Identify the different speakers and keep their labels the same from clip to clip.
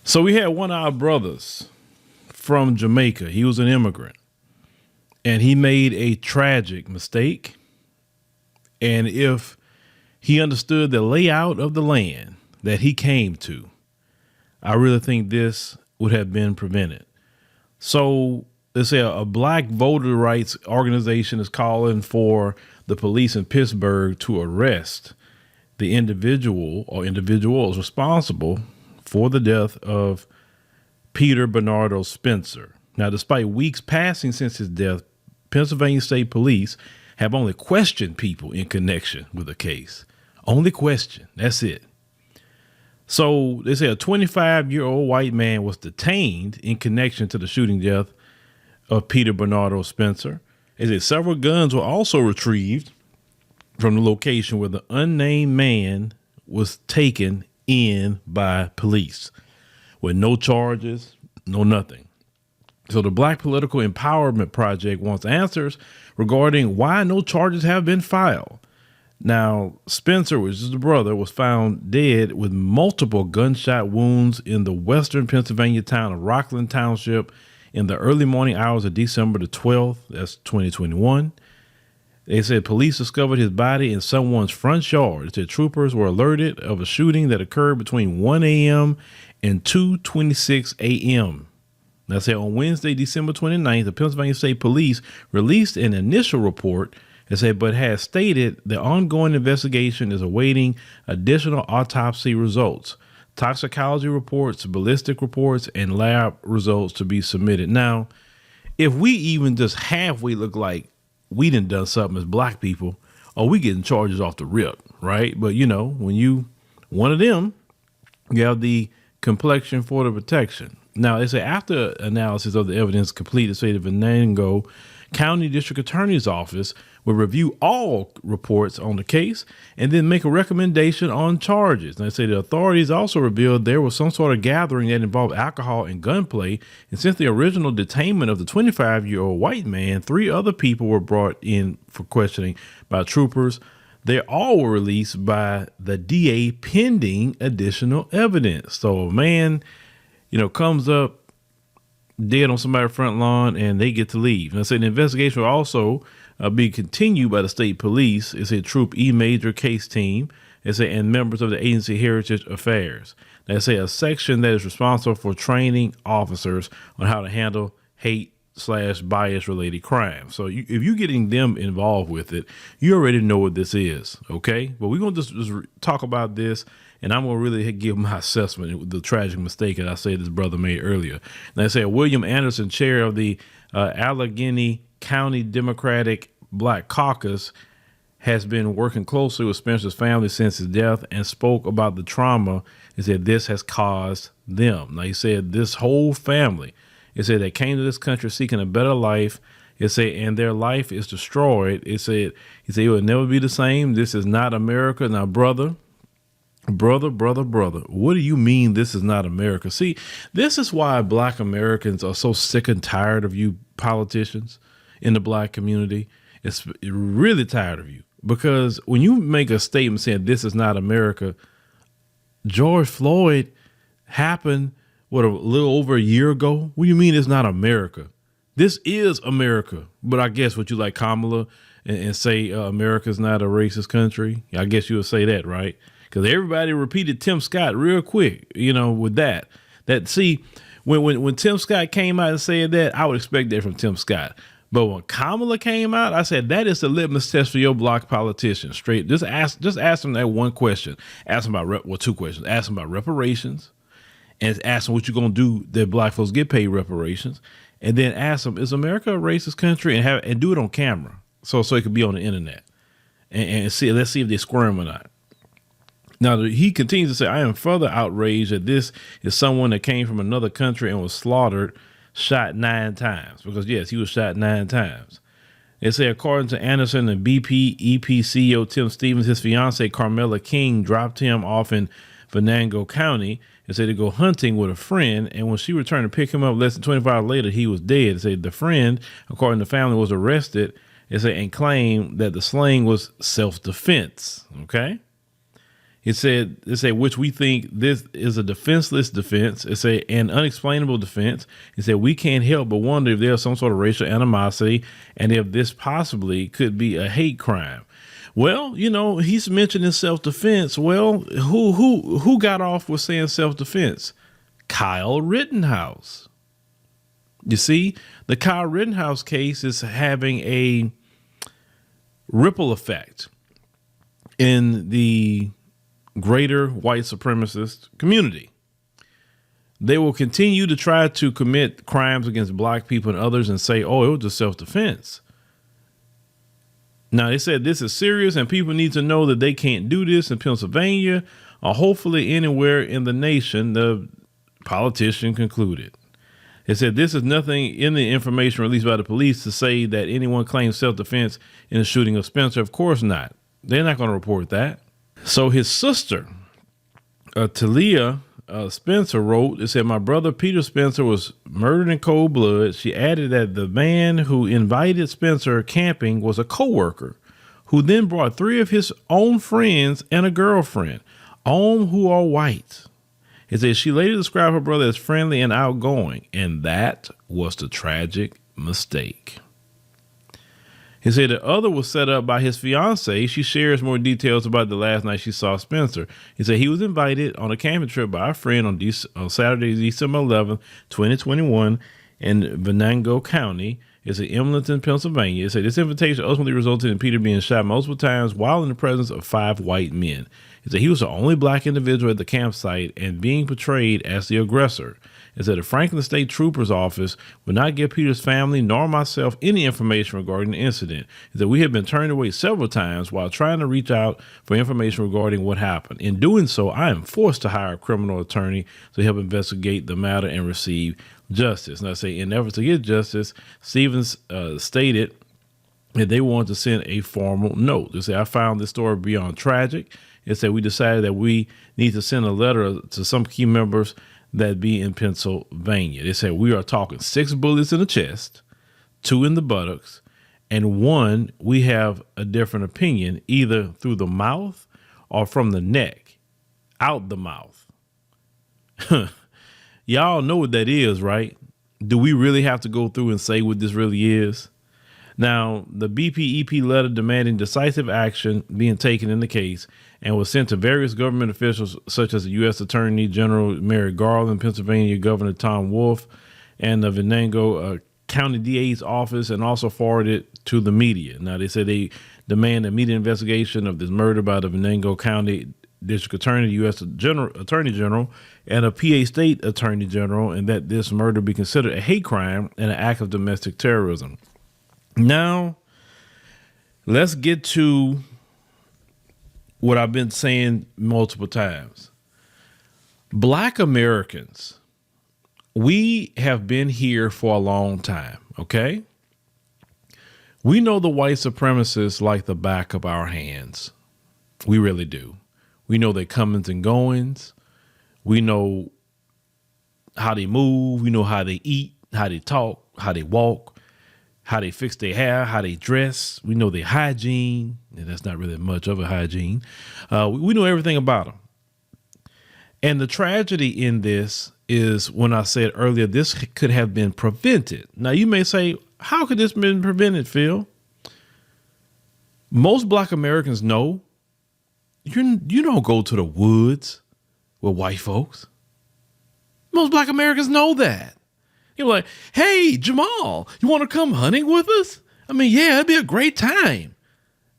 Speaker 1: So we had one of our brothers from Jamaica. He was an immigrant and he made a tragic mistake. And if he understood the layout of the land that he came to, I really think this would have been prevented. So let's say a black voter rights organization is calling for the police in Pittsburgh to arrest the individual or individuals responsible for the death of Peter Bernardo Spencer. Now, despite weeks passing since his death, Pennsylvania State Police have only questioned people in connection with the case. Only question. That's it. So they say a 25-year-old white man was detained in connection to the shooting death of Peter Bernardo Spencer. They say several guns were also retrieved from the location where the unnamed man was taken in by police with no charges, no nothing. So the Black Political Empowerment Project wants answers regarding why no charges have been filed. Now, Spencer, which is the brother, was found dead with multiple gunshot wounds in the western Pennsylvania town of Rockland Township in the early morning hours of December the 12th. That's 2021. They said police discovered his body in someone's front yard. They said troopers were alerted of a shooting that occurred between 1 a.m. and 2:26 a.m. They said on Wednesday, December 29th, the Pennsylvania State Police released an initial report. They said, but has stated the ongoing investigation is awaiting additional autopsy results, toxicology reports, ballistic reports, and lab results to be submitted. Now, if we even just halfway look like we done something as black people, or we getting charges off the rip, right? But you know, when you one of them, you have the complexion for the protection. Now they say after analysis of the evidence complete, the state of Venango County District Attorney's Office will review all reports on the case and then make a recommendation on charges. And they say the authorities also revealed there was some sort of gathering that involved alcohol and gunplay. And since the original detainment of the 25-year-old white man, 3 other people were brought in for questioning by troopers. They all were released by the DA pending additional evidence. So a man, comes up dead on somebody's front lawn and they get to leave. And I said the investigation will also be continued by the state police. It's a Troop E Major case team. It's and members of the Agency Heritage Affairs. They say a section that is responsible for training officers on how to handle hate/bias related crime. So if you're getting them involved with it, you already know what this is. Okay. But we're going to just talk about this. And I'm going to really give my assessment of the tragic mistake that I said this brother made earlier. And I say William Anderson, chair of the Allegheny County Democratic Black Caucus, has been working closely with Spencer's family since his death and spoke about the trauma. He said this has caused them. Now, he said this whole family, he said they came to this country seeking a better life. He said, and their life is destroyed. He said it will never be the same. This is not America. Now, brother, what do you mean this is not America? See, this is why black Americans are so sick and tired of you politicians in the black community. It's really tired of you, because when you make a statement saying this is not America, George Floyd happened, a little over a year ago? What do you mean it's not America? This is America. But I guess what you like Kamala and say America's not a racist country? I guess you would say that, right? Because everybody repeated Tim Scott real quick, with that. See, when Tim Scott came out and said that, I would expect that from Tim Scott. But when Kamala came out, I said that is the litmus test for your black politicians. Straight, just ask them that one question. Ask them about 2 questions. Ask them about reparations, and ask them what you're gonna do that black folks get paid reparations, and then ask them, is America a racist country, and do it on camera, so it could be on the internet, and see. Let's see if they squirm or not. Now, he continues to say, I am further outraged that this is someone that came from another country and was slaughtered, shot 9 times. Because, yes, he was shot 9 times. They say, according to Anderson and BP EP CEO Tim Stevens, his fiancee Carmela King dropped him off in Venango County. It said to go hunting with a friend, and when she returned to pick him up less than 24 hours later, he was dead. It said the friend, according to the family, was arrested. It said and claimed that the slaying was self-defense. Okay. It said, which we think this is a defenseless defense. It said an unexplainable defense. It said we can't help but wonder if there's some sort of racial animosity and if this possibly could be a hate crime. Well, you know, he's mentioning self-defense. Well, who got off with saying self-defense? Kyle Rittenhouse. You see, the Kyle Rittenhouse case is having a ripple effect in the greater white supremacist community. They will continue to try to commit crimes against black people and others and say, oh, it was just self-defense. Now, they said this is serious and people need to know that they can't do this in Pennsylvania or hopefully anywhere in the nation, the politician concluded. It said this is nothing in the information released by the police to say that anyone claims self-defense in the shooting of Spencer. Of course not. They're not going to report that. So his sister, Talia Spencer, wrote, it said, my brother Peter Spencer was murdered in cold blood. She added that the man who invited Spencer camping was a coworker who then brought 3 of his own friends and a girlfriend, all who are white. It says she later described her brother as friendly and outgoing, and that was the tragic mistake. He said the other was set up by his fiancee. She shares more details about the last night she saw Spencer. He said he was invited on a camping trip by a friend on Saturday, December 11th, 2021 in Venango County. It's in Emlenton, Pennsylvania. It said this invitation ultimately resulted in Peter being shot multiple times while in the presence of 5 white men. It said he was the only black individual at the campsite and being portrayed as the aggressor. It said the Franklin State Trooper's Office would not give Peter's family nor myself any information regarding the incident. It said we have been turned away several times while trying to reach out for information regarding what happened. In doing so, I am forced to hire a criminal attorney to help investigate the matter and receive justice. And I say in efforts to get justice, Stevens stated that they wanted to send a formal note. They say I found this story beyond tragic. It said we decided that we need to send a letter to some key members that be in Pennsylvania. They said we are talking 6 bullets in the chest, 2 in the buttocks, and 1 we have a different opinion, either through the mouth or from the neck, out the mouth. Y'all know what that is, right? Do we really have to go through and say what this really is? Now, the BPEP letter demanding decisive action being taken in the case and was sent to various government officials such as the U.S. Attorney General Merrick Garland, Pennsylvania Governor Tom Wolf, and the Venango County DA's office, and also forwarded to the media. Now, they said they demand a immediate investigation of this murder by the Venango County District Attorney, U.S. Attorney General, and a PA State Attorney General, and that this murder be considered a hate crime and an act of domestic terrorism. Now, let's get to what I've been saying multiple times. Black Americans, we have been here for a long time, okay? We know the white supremacists like the back of our hands. We really do. We know their comings and goings. We know how they move. We know how they eat, how they talk, how they walk, how they fix their hair, how they dress. We know their hygiene. And that's not really much of a hygiene. We know everything about them. And the tragedy in this is when I said earlier, this could have been prevented. Now, you may say, how could this have been prevented, Phil? Most Black Americans know you don't go to the woods with white folks. Most Black Americans know that. You're like, hey, Jamal, you want to come hunting with us? I mean, yeah, it'd be a great time.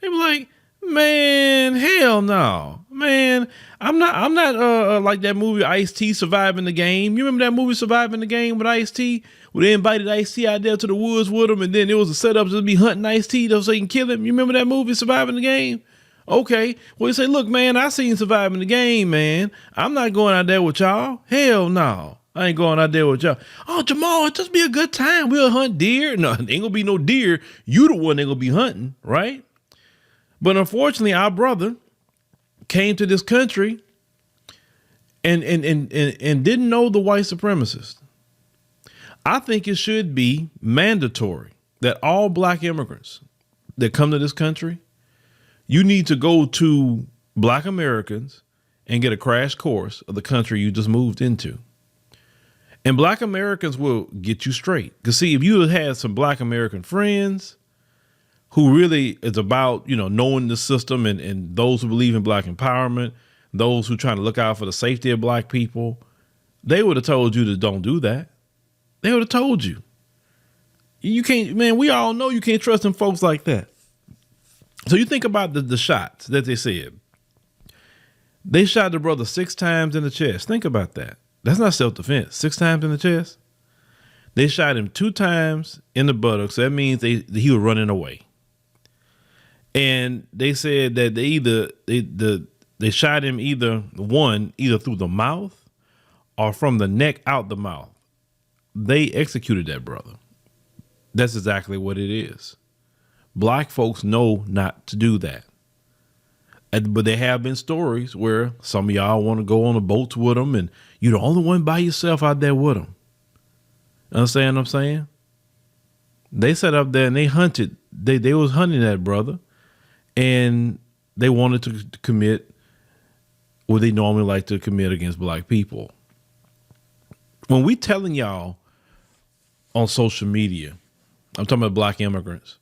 Speaker 1: They be like, man, hell no, man. I'm not like that movie Ice-T, Surviving the Game. You remember that movie Surviving the Game with Ice-T? Where they invited Ice-T out there to the woods with him, and then it was a setup to be hunting Ice-T so they can kill him. You remember that movie Surviving the Game? Okay. Well, you say, look, man, I seen Surviving the Game, man. I'm not going out there with y'all. Hell no. I ain't going out there with y'all. Oh, Jamal, it just be a good time. We'll hunt deer. No, there ain't gonna be no deer. You the one that gonna be hunting, right? But unfortunately, our brother came to this country and didn't know the white supremacists. I think it should be mandatory that all black immigrants that come to this country, you need to go to Black Americans and get a crash course of the country you just moved into. And Black Americans will get you straight. Because see, if you had some Black American friends who really is about, knowing the system and those who believe in Black empowerment, those who trying to look out for the safety of Black people, they would have told you to don't do that. They would have told you. You can't, man, we all know you can't trust them folks like that. So you think about the shots that they said. They shot the brother 6 times in the chest. Think about that. That's not self-defense. 6 times in the chest. They shot him 2 times in the buttocks. So that means he was running away. And they said that they shot him either through the mouth or from the neck out the mouth. They executed that brother. That's exactly what it is. Black folks know not to do that. But there have been stories where some of y'all want to go on the boats with them and you're the only one by yourself out there with them. Understand what I'm saying? They sat up there and they hunted. They was hunting that brother and they wanted to commit what they normally like to commit against Black people. When we telling y'all on social media, I'm talking about Black immigrants,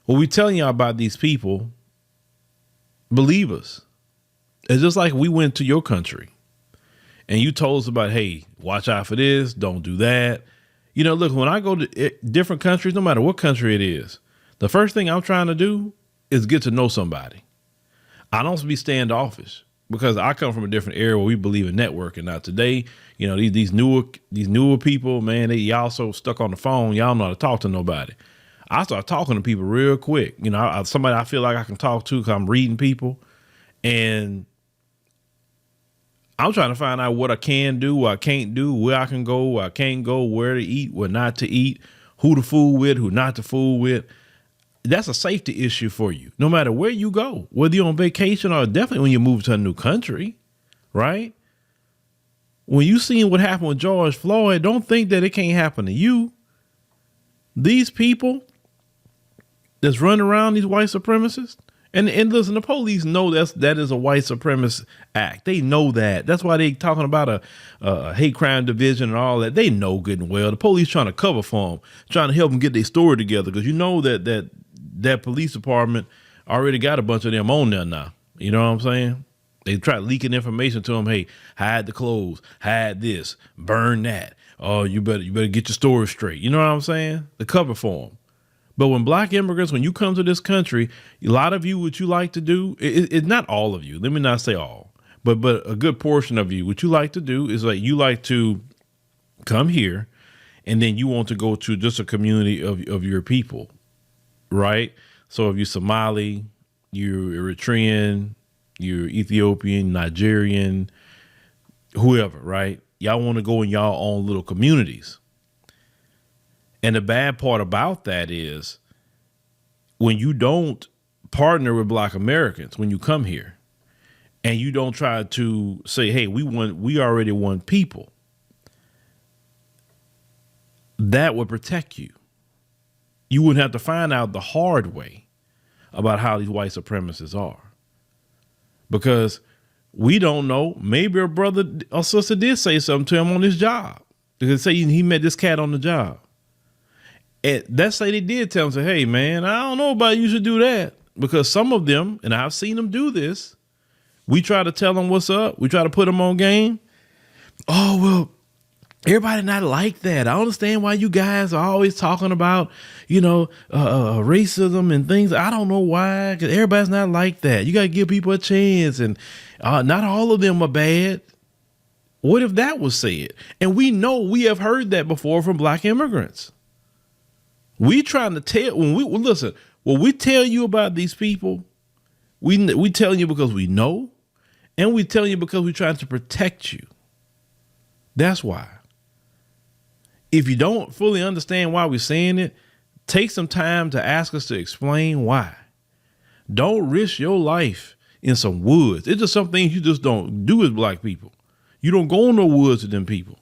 Speaker 1: when we telling y'all about these people, believe us. It's just like we went to your country and you told us about, hey, watch out for this, don't do that. Look, when I go to different countries, no matter what country it is, the first thing I'm trying to do is get to know somebody. I don't be standoffish because I come from a different area where we believe in networking. Now today, these newer people, man, y'all so stuck on the phone, y'all don't know how to talk to nobody. I start talking to people real quick. Somebody I feel like I can talk to because I'm reading people. And I'm trying to find out what I can do, what I can't do, where I can go, where I can't go, where to eat, where not to eat, who to fool with, who not to fool with. That's a safety issue for you, no matter where you go, whether you're on vacation or definitely when you move to a new country, right? When you seen what happened with George Floyd, don't think that it can't happen to you. These people that's running around, these white supremacists, and listen, the police know that is a white supremacist act. They know that. That's why they talking about a hate crime division and all that. They know good and well. The police trying to cover for them, trying to help them get their story together because that police department already got a bunch of them on there now. You know what I'm saying? They try leaking information to them. Hey, hide the clothes, hide this, burn that. Oh, you better get your story straight. You know what I'm saying? The cover for them. But when Black immigrants, when you come to this country, a lot of you, what you like to do, it's not all of you. Let me not say all, but a good portion of you, what you like to do is like you like to come here and then you want to go to just a community of your people, right? So if you're Somali, you're Eritrean, you're Ethiopian, Nigerian, whoever, right? Y'all want to go in y'all own little communities. And the bad part about that is when you don't partner with Black Americans, when you come here and you don't try to say, hey, we already want people, that would protect you. You wouldn't have to find out the hard way about how these white supremacists are. Because we don't know, maybe a brother or sister did say something to him on his job. They could say he met this cat on the job. And let's say they did tell him, say, hey, man, I don't know about you should do that. Because some of them, and I've seen them do this, we try to tell them what's up. We try to put them on game. Oh, well, everybody not like that. I understand why you guys are always talking about, racism and things. I don't know why, because everybody's not like that. You got to give people a chance, and not all of them are bad. What if that was said? And we know we have heard that before from Black immigrants. We trying to tell, listen, when we tell you about these people, we telling you because we know, and we telling you because we're trying to protect you. That's why. If you don't fully understand why we're saying it, take some time to ask us to explain why. Don't risk your life in some woods. It's just some things you just don't do as Black people. You don't go in the woods with them people.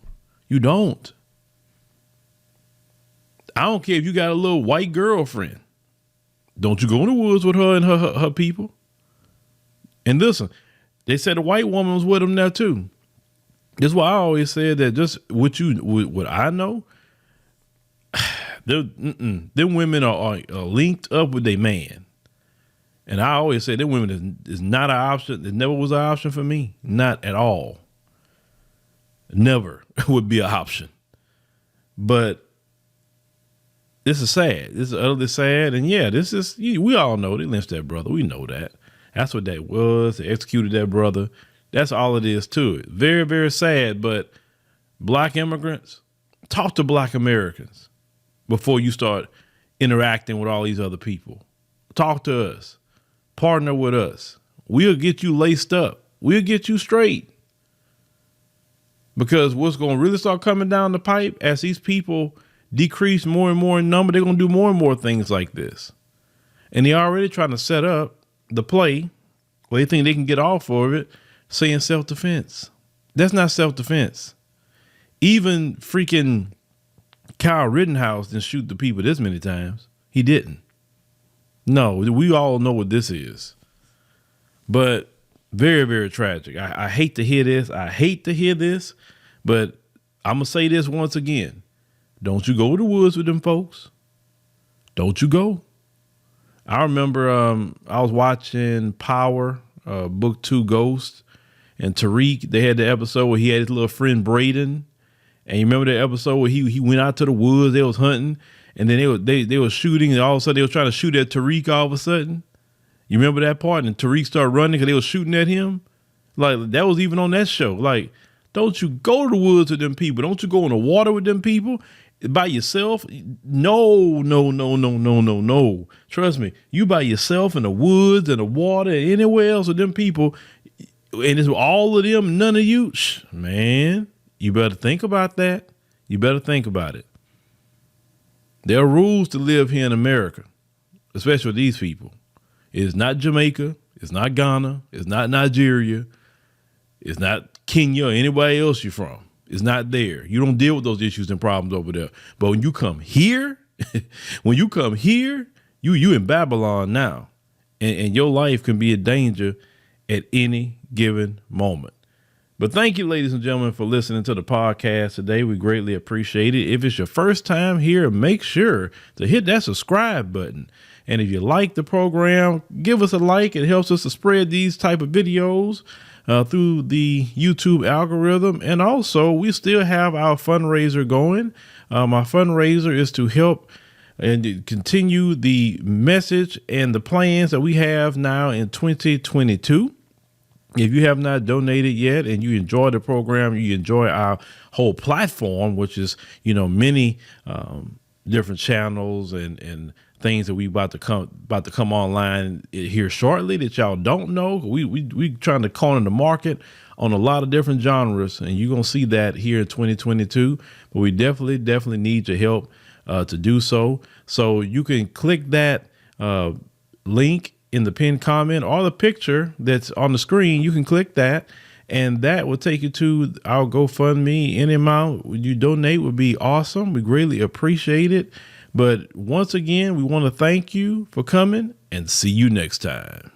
Speaker 1: You don't. I don't care if you got a little white girlfriend. Don't you go in the woods with her and her people. And listen, they said a white woman was with them there too. That's why I always said that just what I know, them women are linked up with their man. And I always say that women is not an option. It never was an option for me. Not at all. Never would be an option. But this is sad. This is utterly sad. And yeah, we all know they lynched that brother. We know that. That's what that was. They executed that brother. That's all it is to it. Very, very sad. But black immigrants, talk to black Americans before you start interacting with all these other people. Talk to us. Partner with us. We'll get you laced up. We'll get you straight. Because what's going to really start coming down the pipe as these people decrease more and more in number, they're going to do more and more things like this. And they're already trying to set up the play where they think they can get off of it saying self-defense. That's not self-defense. Even freaking Kyle Rittenhouse didn't shoot the people this many times. He didn't. No, we all know what this is. But very, very tragic. I hate to hear this. I hate to hear this. But I'm going to say this once again. Don't you go to the woods with them folks. Don't you go. I remember I was watching Power, Book 2 Ghost, and Tariq. They had the episode where he had his little friend Braden. And you remember the episode where he went out to the woods, they was hunting, and then they were shooting, and all of a sudden they were trying to shoot at Tariq all of a sudden. You remember that part? And Tariq started running because they were shooting at him. Like, that was even on that show. Like, don't you go to the woods with them people. Don't you go in the water with them people by yourself. No. Trust me. You by yourself in the woods and the water and anywhere else with them people. And it's all of them, none of you. Man, you better think about that. You better think about it. There are rules to live here in America, especially with these people. It's not Jamaica. It's not Ghana. It's not Nigeria. It's not Kenya or anybody else you're from. It's not there. You don't deal with those issues and problems over there. But when you come here, you in Babylon now. And your life can be in danger at any given moment. But thank you, ladies and gentlemen, for listening to the podcast today. We greatly appreciate it. If it's your first time here, make sure to hit that subscribe button. And if you like the program, give us a like. It helps us to spread these type of videos through the YouTube algorithm. And also, we still have our fundraiser going. Our fundraiser is to help and continue the message and the plans that we have now in 2022. If you have not donated yet and you enjoy the program, you enjoy our whole platform, which is, many different channels and things that we about to come online here shortly that y'all don't know. We trying to corner the market on a lot of different genres, and you're gonna see that here in 2022. But we definitely need your help to do so. So you can click that link in the pinned comment or the picture that's on the screen. You can click that, and that will take you to our GoFundMe. Any amount you donate would be awesome. We greatly appreciate it. But once again, we want to thank you for coming and see you next time.